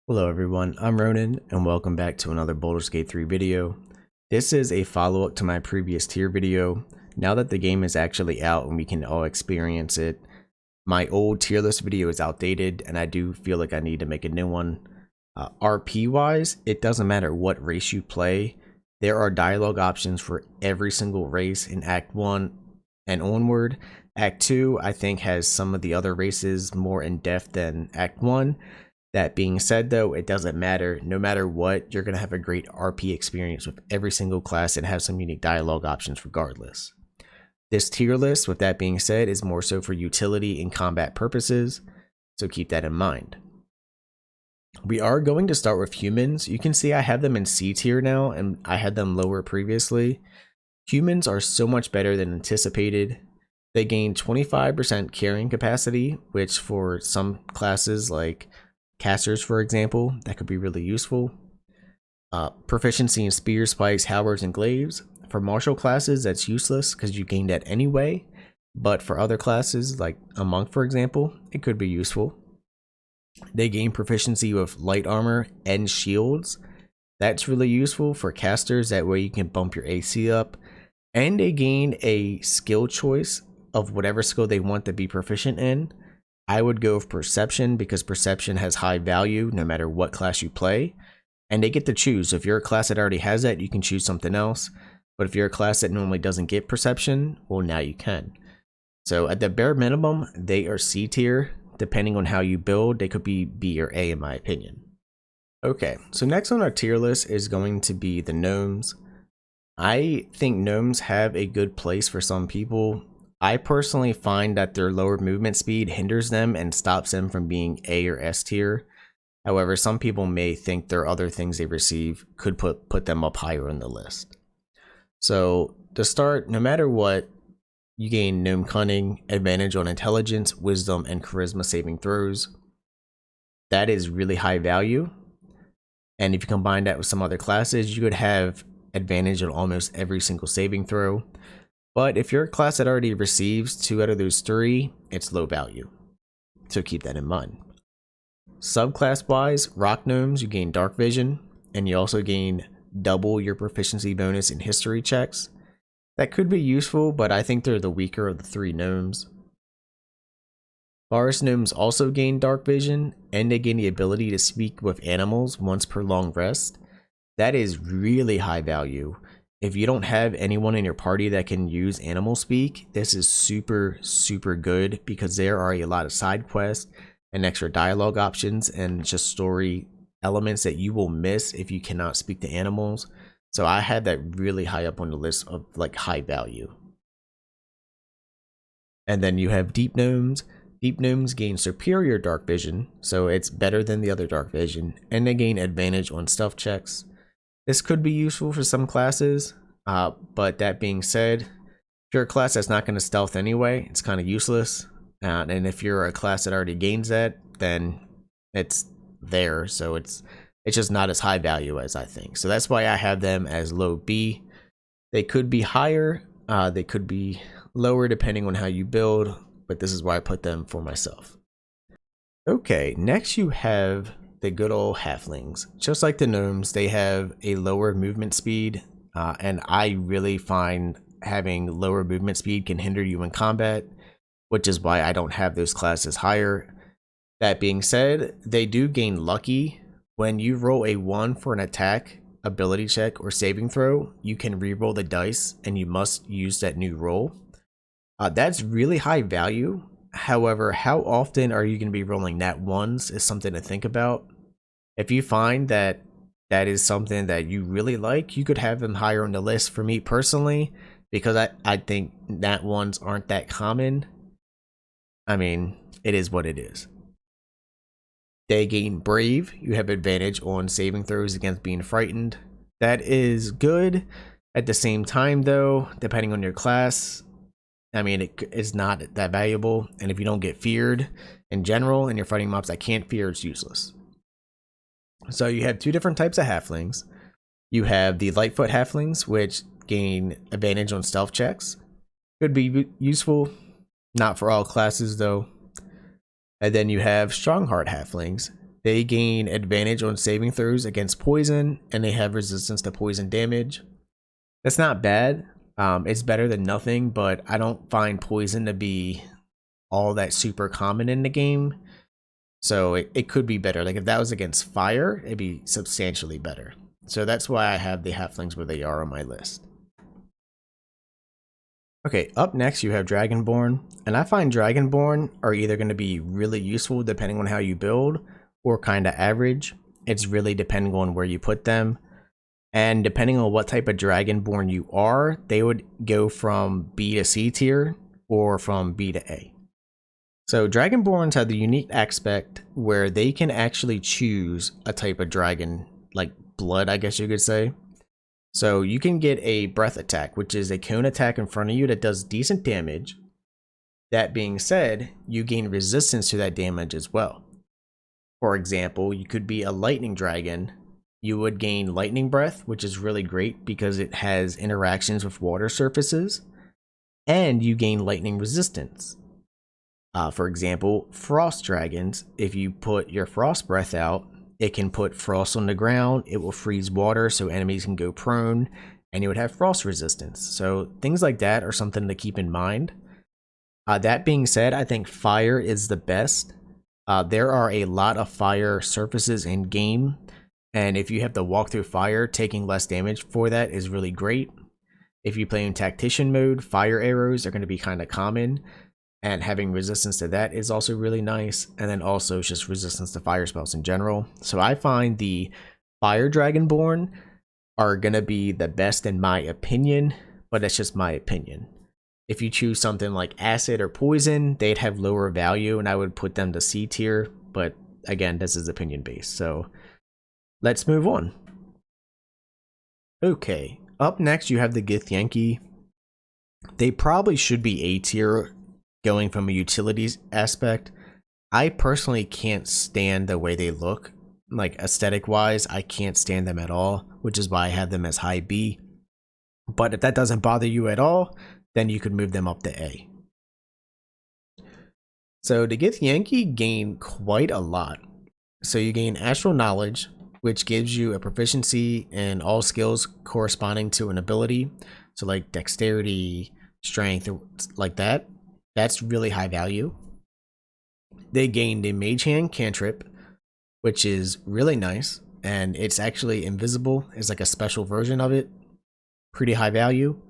Hello everyone, I'm Ronan and welcome back to another Baldur's Gate 3 video. This is a follow-up to my previous tier video. Now that the game is actually out and we can all experience it, my old tier list video is outdated and I do feel like I need to make a new one. RP wise, it doesn't matter what race you play, there are dialogue options for every single race in Act 1 and onward. Act 2 I think has some of the other races more in depth than Act 1. That being said though, it doesn't matter. No matter what, you're going to have a great RP experience with every single class and have some unique dialogue options regardless. This tier list, with that being said, is more so for utility and combat purposes, so keep that in mind. We are going to start with humans. You can see I have them in C tier now and I had them lower previously. Humans are so much better than anticipated. They gain 25% carrying capacity, which for some classes like casters, for example, that could be really useful. Proficiency in spears, spikes, halberds, and glaives. For martial classes, that's useless because you gain that anyway. But for other classes, like a monk, for example, it could be useful. They gain proficiency with light armor and shields. That's really useful for casters. That way you can bump your AC up. And they gain a skill choice of whatever skill they want to be proficient in. I would go with perception because perception has high value no matter what class you play, and they get to choose. If you're a class that already has that, you can choose something else, but if you're a class that normally doesn't get perception, well, now you can. So at the bare minimum, they are C tier. Depending on how you build, they could be B or A in my opinion. Okay, so next on our tier list is going to be the gnomes. I think gnomes have a good place for some people. I personally find that their lower movement speed hinders them and stops them from being A or S tier. However, some people may think there are other things they receive could put them up higher in the list. So to start, no matter what, you gain gnome cunning, advantage on intelligence, wisdom, and charisma saving throws. That is really high value. And if you combine that with some other classes, you could have advantage on almost every single saving throw. But if you're a class that already receives 2 out of those 3, it's low value. So keep that in mind. Subclass wise, rock gnomes, you gain dark vision, and you also gain double your proficiency bonus in history checks. That could be useful, but I think they're the weaker of the 3 gnomes. Forest gnomes also gain dark vision, and they gain the ability to speak with animals once per long rest. That is really high value. If you don't have anyone in your party that can use animal speak, this is super good because there are a lot of side quests and extra dialogue options and just story elements that you will miss if you cannot speak to animals. So I had that really high up on the list of like high value. And then you have deep gnomes. Deep gnomes gain superior dark vision, so it's better than the other dark vision, and they gain advantage on stealth checks. This could be useful for some classes, but that being said, if you're a class that's not going to stealth anyway, it's kind of useless. And if you're a class that already gains that, then it's there, so it's just not as high value as I think. So that's why I have them as low B. They could be higher, they could be lower depending on how you build, but this is why I put them for myself. Okay, next you have the good old halflings. Just like the gnomes, they have a lower movement speed, and I really find having lower movement speed can hinder you in combat, which is why I don't have those classes higher. That being said, they do gain lucky. When you roll a 1 for an attack, ability check, or saving throw, you can re-roll the dice and you must use that new roll. That's really high value. However, how often are you going to be rolling nat 1s is something to think about. If you find that that is something that you really like, you could have them higher on the list. For me personally, because I think nat 1s aren't that common. I mean, it is what it is. They gain brave. You have advantage on saving throws against being frightened. That is good. At the same time though, depending on your class, I mean, it is not that valuable, and if you don't get feared in general and you're fighting mobs that can't fear, it's useless. So you have 2 different types of halflings. You have the Lightfoot halflings, which gain advantage on stealth checks. Could be useful, not for all classes though. And then you have Strongheart halflings. They gain advantage on saving throws against poison, and they have resistance to poison damage. That's not bad. It's better than nothing, but I don't find poison to be all that super common in the game. So it could be better. Like if that was against fire, it'd be substantially better. So that's why I have the halflings where they are on my list. Okay, up next you have Dragonborn, and I find Dragonborn are either going to be really useful depending on how you build, or kind of average. It's really depending on where you put them, and depending on what type of Dragonborn you are, they would go from B to C tier, or from B to A. So Dragonborns have the unique aspect where they can actually choose a type of dragon, like blood, I guess you could say. So you can get a breath attack, which is a cone attack in front of you that does decent damage. That being said, you gain resistance to that damage as well. For example, you could be a lightning dragon. You would gain lightning breath, which is really great because it has interactions with water surfaces, and you gain lightning resistance. For example, frost dragons, if you put your frost breath out, it can put frost on the ground, it will freeze water so enemies can go prone, and you would have frost resistance. So things like that are something to keep in mind. That being said, I think fire is the best. There are a lot of fire surfaces in game, and if you have to walk through fire, taking less damage for that is really great. If you play in tactician mode, fire arrows are going to be kind of common, and having resistance to that is also really nice, and then also just resistance to fire spells in general. So I find the fire dragonborn are gonna be the best in my opinion, but that's just my opinion. If you choose something like acid or poison, they'd have lower value, and I would put them to C tier, but again, this is opinion based. So let's move on. Okay, up next you have the Githyanki. They probably should be A tier, going from a utilities aspect. I personally can't stand the way they look. Like aesthetic wise, I can't stand them at all, which is why I have them as high B. But if that doesn't bother you at all, then you could move them up to A. So the Githyanki gain quite a lot. So you gain astral knowledge, which gives you a proficiency in all skills corresponding to an ability. So like dexterity, strength, like that. That's really high value. They gained a mage hand cantrip, which is really nice, and it's actually invisible. It's like a special version of it. Pretty high value.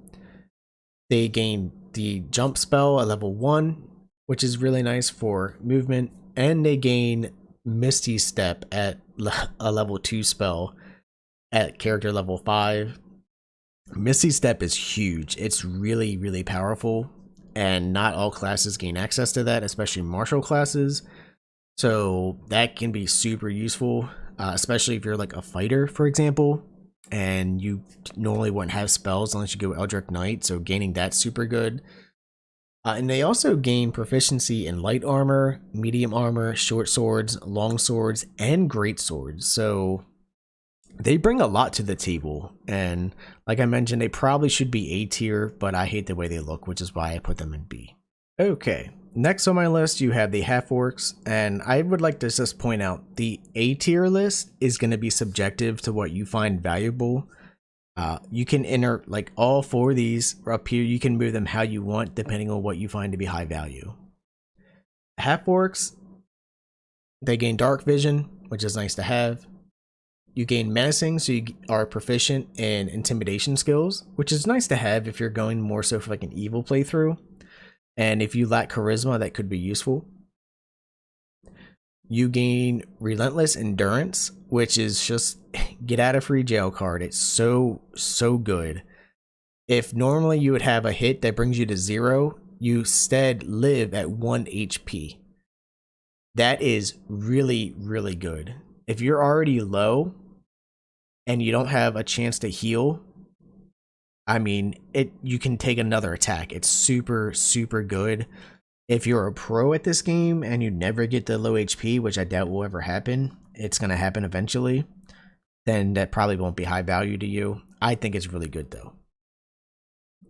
They gained the jump spell at level 1, which is really nice for movement, and they gain Misty Step at a level 2 spell at character level 5. Misty Step is huge. It's really, really powerful. And not all classes gain access to that, especially martial classes. So that can be super useful, especially if you're like a fighter, for example, and you normally wouldn't have spells unless you go Eldritch Knight, so gaining that's super good. And they also gain proficiency in light armor, medium armor, short swords, long swords, and great swords. So they bring a lot to the table, and like I mentioned, they probably should be A tier, but I hate the way they look, which is why I put them in B. Okay, next on my list you have the half-orcs, and I would like to just point out the A tier list is going to be subjective to what you find valuable. You can enter like all 4 of these up here, you can move them how you want depending on what you find to be high value. Half-orcs, they gain dark vision, which is nice to have. You gain menacing, so you are proficient in intimidation skills, which is nice to have if you're going more so for like an evil playthrough. And if you lack charisma, that could be useful. You gain relentless endurance, which is just get out of free jail card. It's so good. If normally you would have a hit that brings you to 0, you instead live at 1 HP. That is really, really good. If you're already low and you don't have a chance to heal, I mean, you can take another attack. It's super good. If you're a pro at this game and you never get the low HP, which I doubt will ever happen, it's going to happen eventually, then that probably won't be high value to you. I think it's really good though.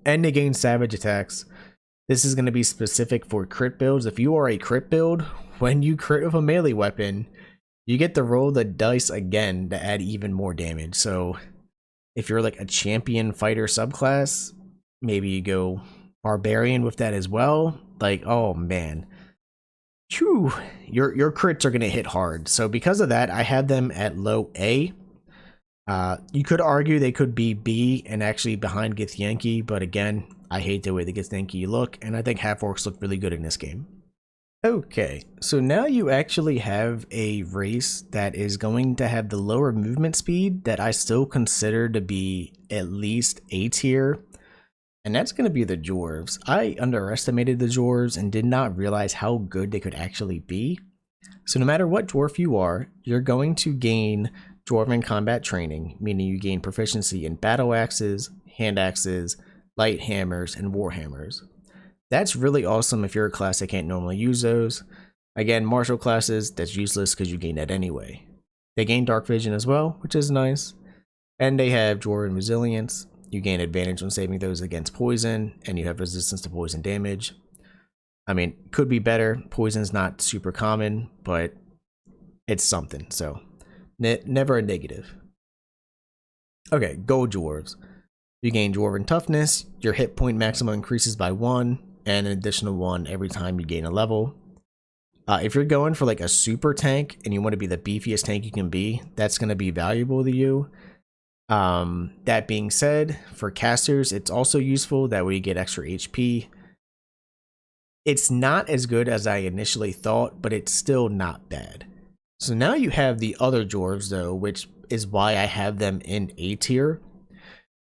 And they gain savage attacks. This is going to be specific for crit builds. If you are a crit build, when you crit with a melee weapon, you get to roll the dice again to add even more damage. So if you're like a champion fighter subclass, maybe you go barbarian with that as well. Like, oh man. Phew, your crits are gonna hit hard. So because of that, I had them at low A. You could argue they could be B and actually behind Githyanki, but again, I hate the way the Githyanki look, and I think half-orcs look really good in this game. Okay, so now you actually have a race that is going to have the lower movement speed that I still consider to be at least A tier, and that's going to be the Dwarves. I underestimated the Dwarves and did not realize how good they could actually be. So no matter what dwarf you are, you're going to gain Dwarven combat training, meaning you gain proficiency in battle axes, hand axes, light hammers, and war hammers. That's really awesome if you're a class that can't normally use those. Again, martial classes, that's useless because you gain that anyway. They gain dark vision as well, which is nice. And they have Dwarven resilience. You gain advantage when saving those against poison, and you have resistance to poison damage. I mean, could be better. Poison's not super common, but it's something, so never a negative. Okay, gold dwarves. You gain dwarven toughness, your hit point maximum increases by 1, and an additional 1 every time you gain a level. If you're going for like a super tank and you want to be the beefiest tank you can be, that's going to be valuable to you. That being said, for casters, it's also useful. That way you get extra HP. It's not as good as I initially thought, but it's still not bad. So now you have the other dwarves though, which is why I have them in A tier.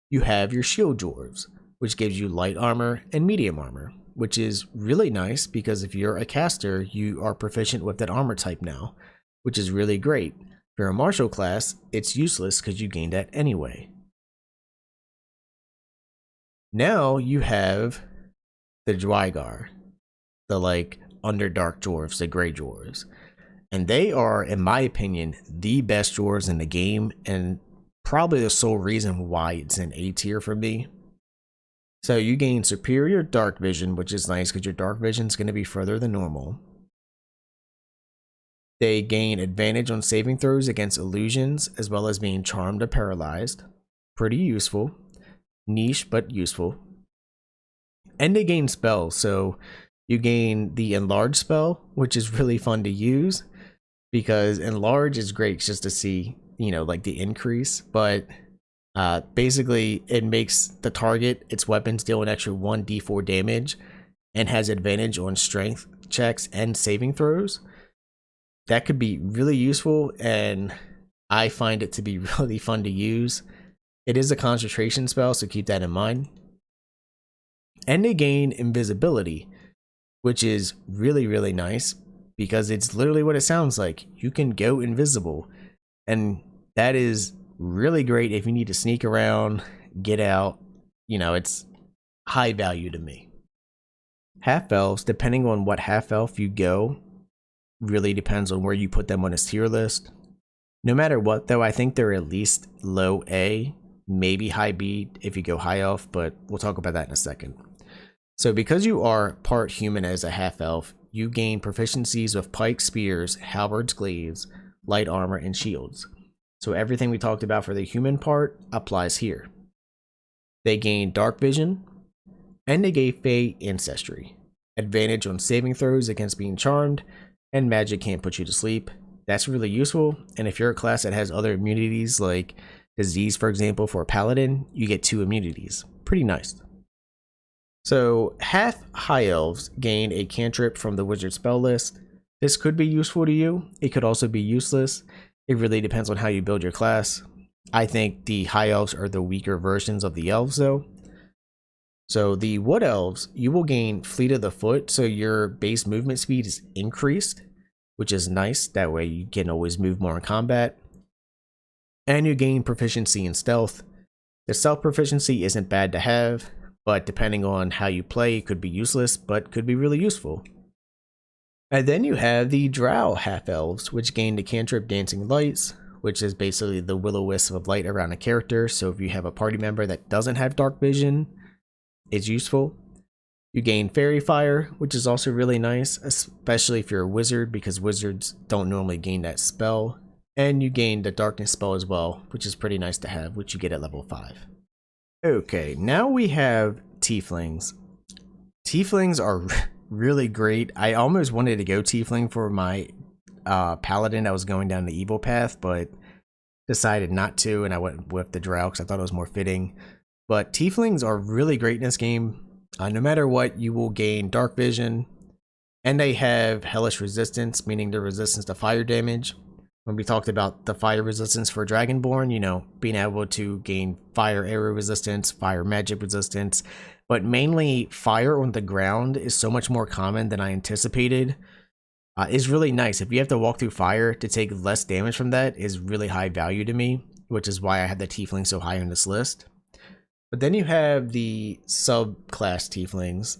You have your shield dwarves, which gives you light armor and medium armor, which is really nice because if you're a caster, you are proficient with that armor type now, which is really great. If you're a martial class, it's useless because you gained that anyway. Now you have the Drygar, the like Underdark dwarves, the gray dwarves. And they are, in my opinion, the best dwarves in the game, and probably the sole reason why it's in A tier for me. So you gain superior dark vision, which is nice because your dark vision is going to be further than normal. They gain advantage on saving throws against illusions, as well as being charmed or paralyzed. Pretty useful. Niche, but useful. And they gain spells, so you gain the enlarge spell, which is really fun to use because enlarge is great just to see, you know, like the increase, but basically it makes the target, its weapons deal an extra 1d4 damage and has advantage on strength checks and saving throws. That could be really useful, and I find it to be really fun to use. It is a concentration spell, so keep that in mind. And they gain invisibility, which is really, really nice because it's literally what it sounds like. You can go invisible, and that is really great if you need to sneak around, get out. You know, it's high value to me. Half-elves, depending on what half-elf you go, really depends on where you put them on a tier list. No matter what, though, I think they're at least low A, maybe high B if you go high elf, but we'll talk about that in a second. So because you are part human as a half-elf, you gain proficiencies with pikes, spears, halberds, glaives, light armor, and shields. So everything we talked about for the human part applies here. They gain dark vision, and they gain Fey ancestry. Advantage on saving throws against being charmed, and magic can't put you to sleep. That's really useful, and if you're a class that has other immunities like disease, for example, for a paladin, you get 2 immunities. Pretty nice. So half high elves gain a cantrip from the wizard spell list. This could be useful to you. It could also be useless. It really depends on how you build your class. I think the high elves are the weaker versions of the elves though. So the wood elves, you will gain fleet of the foot, so your base movement speed is increased, which is nice. That way you can always move more in combat. And you gain proficiency in stealth. The stealth proficiency isn't bad to have, but depending on how you play, it could be useless, but could be really useful. And then you have the Drow half-elves, which gain the cantrip Dancing Lights, which is basically the will-o-wisp of light around a character. So if you have a party member that doesn't have dark vision, it's useful. You gain Fairy Fire, which is also really nice, especially if you're a wizard, because wizards don't normally gain that spell. And you gain the Darkness spell as well, which is pretty nice to have, which you get at level 5. Okay, now we have Tieflings. Tieflings are really great. I almost wanted to go Tiefling for my Paladin that was going down the evil path, but decided not to, and I went with the Drow because I thought it was more fitting. But Tieflings are really great in this game. No matter what, you will gain Dark Vision, and they have Hellish Resistance, meaning their resistance to fire damage. When we talked about the fire resistance for Dragonborn, you know, being able to gain fire arrow resistance, fire magic resistance, but mainly fire on the ground is so much more common than I anticipated. Is really nice. If you have to walk through fire, to take less damage from that is really high value to me, which is why I had the Tiefling so high on this list. But then you have the subclass Tieflings.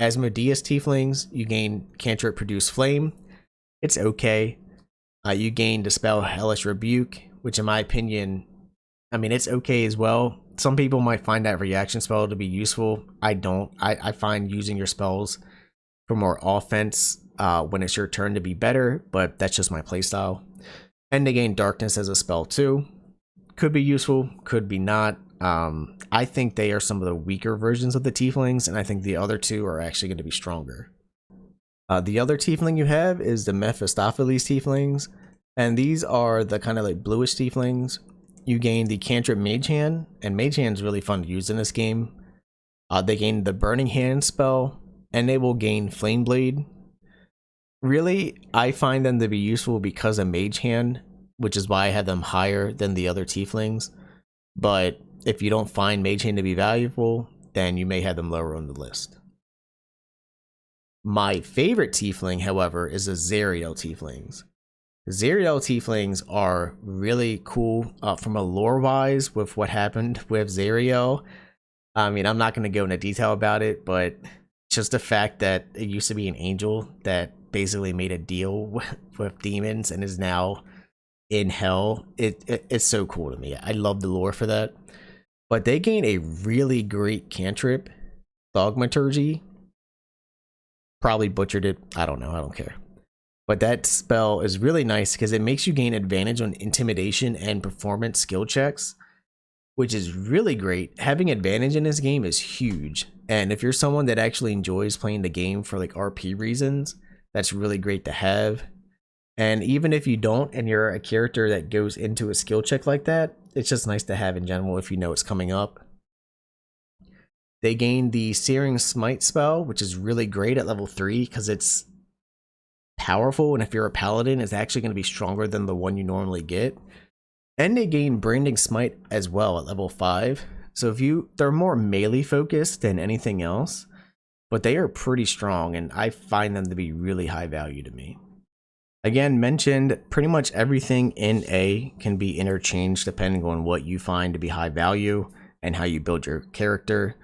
Asmodeus Tieflings, you gain Cantrip Produce Flame. It's okay. You gain Dispel Hellish Rebuke, which in my opinion, I mean, it's okay as well. Some people might find that reaction spell to be useful. I don't. I find using your spells for more offense when it's your turn to be better, but that's just my playstyle. And they gain Darkness as a spell too. Could be useful, could be not. I think they are some of the weaker versions of the Tieflings, and I think the other two are actually going to be stronger. The other Tiefling you have is the Mephistopheles Tieflings, and these are the kind of like bluish Tieflings. You gain the Cantrip Mage Hand, and Mage Hand is really fun to use in this game. They gain the Burning Hand spell, and they will gain Flame Blade. Really, I find them to be useful because of Mage Hand, which is why I have them higher than the other Tieflings. But if you don't find Mage Hand to be valuable, then you may have them lower on the list. My favorite Tiefling, however, is the Zariel Tieflings. Zariel Tieflings are really cool from a lore-wise with what happened with Zariel. I mean, I'm not going to go into detail about it, but just the fact that it used to be an angel that basically made a deal with demons and is now in hell, it's so cool to me. I love the lore for that. But they gain a really great cantrip, Thaumaturgy. Probably butchered it. I don't know. I don't care. But that spell is really nice because it makes you gain advantage on intimidation and performance skill checks, which is really great. Having advantage in this game is huge. And if you're someone that actually enjoys playing the game for like RP reasons, that's really great to have. And even if you don't and you're a character that goes into a skill check like that, it's just nice to have in general if you know it's coming up. They gain the Searing Smite spell, which is really great at level 3 because it's powerful, and if you're a paladin, it's actually going to be stronger than the one you normally get. And they gain Branding Smite as well at level 5. So they're more melee focused than anything else, but they are pretty strong, and I find them to be really high value to me. Again, mentioned, pretty much everything in A can be interchanged depending on what you find to be high value and how you build your character.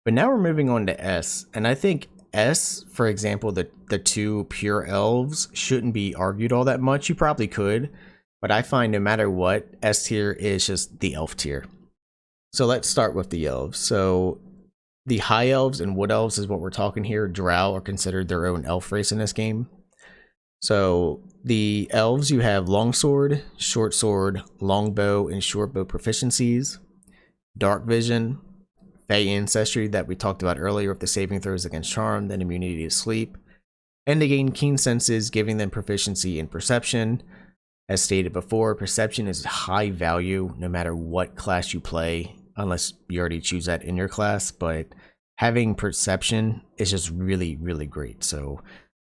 But now we're moving on to S, and I think S, for example, the two pure elves shouldn't be argued all that much. You probably could, but I find no matter what, S tier is just the elf tier. So let's start with the elves. So the high elves and wood elves is what we're talking here. Drow are considered their own elf race in this game. So the elves, you have longsword, short sword, longbow, and shortbow proficiencies, dark vision, Fey ancestry that we talked about earlier with the saving throws against charm, and immunity to sleep, and they gain keen senses, giving them proficiency in perception. As stated before, perception is high value no matter what class you play, unless you already choose that in your class, but having perception is just really, really great. So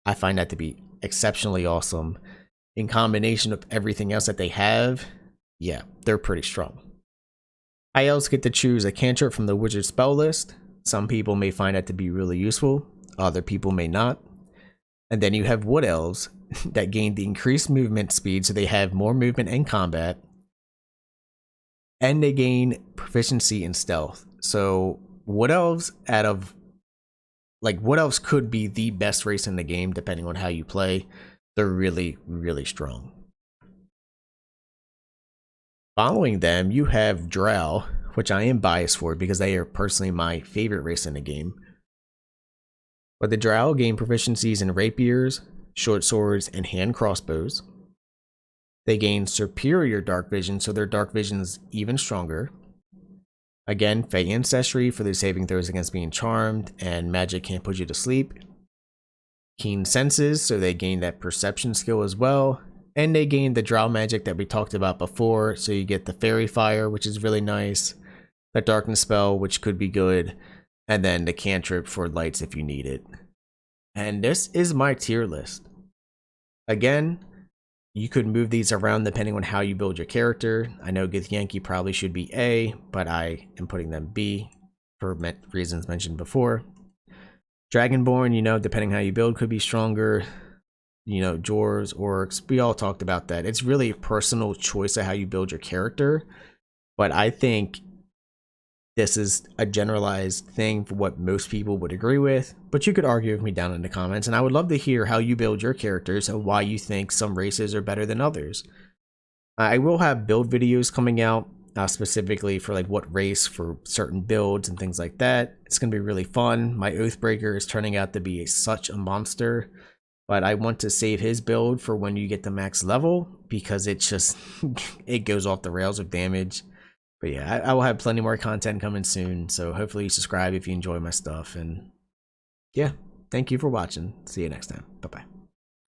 I find that to be exceptionally awesome. In combination with everything else that they have, yeah, they're pretty strong. High elves get to choose a cantrip from the wizard spell list. Some people may find that to be really useful, other people may not. And then you have wood elves that gain the increased movement speed, so they have more movement in combat. And they gain proficiency in stealth. So wood elves wood elves could be the best race in the game depending on how you play. They're really, really strong. Following them, you have Drow, which I am biased for because they are personally my favorite race in the game. But the Drow gain proficiencies in rapiers, short swords, and hand crossbows. They gain superior dark vision, so their dark vision is even stronger. Again, Fey Ancestry for their saving throws against being charmed, and magic can't put you to sleep. Keen senses, so they gain that perception skill as well. And they gain the Drow magic that we talked about before, so you get the Fairy Fire, which is really nice. The Darkness spell, which could be good. And then the cantrip for lights if you need it. And this is my tier list. Again, you could move these around depending on how you build your character. I know Githyanki probably should be A, but I am putting them B for reasons mentioned before. Dragonborn, you know, depending how you build, could be stronger. You know, Dwarves, Orcs, we all talked about that. It's really a personal choice of how you build your character, but I think this is a generalized thing for what most people would agree with, but you could argue with me down in the comments, and I would love to hear how you build your characters and why you think some races are better than others. I will have build videos coming out specifically for like what race for certain builds and things like that. It's going to be really fun. My Oathbreaker is turning out to be such a monster, but I want to save his build for when you get the max level because it just it goes off the rails with damage. But yeah, I will have plenty more content coming soon, so hopefully you subscribe if you enjoy my stuff. And yeah, thank you for watching. See you next time. Bye-bye.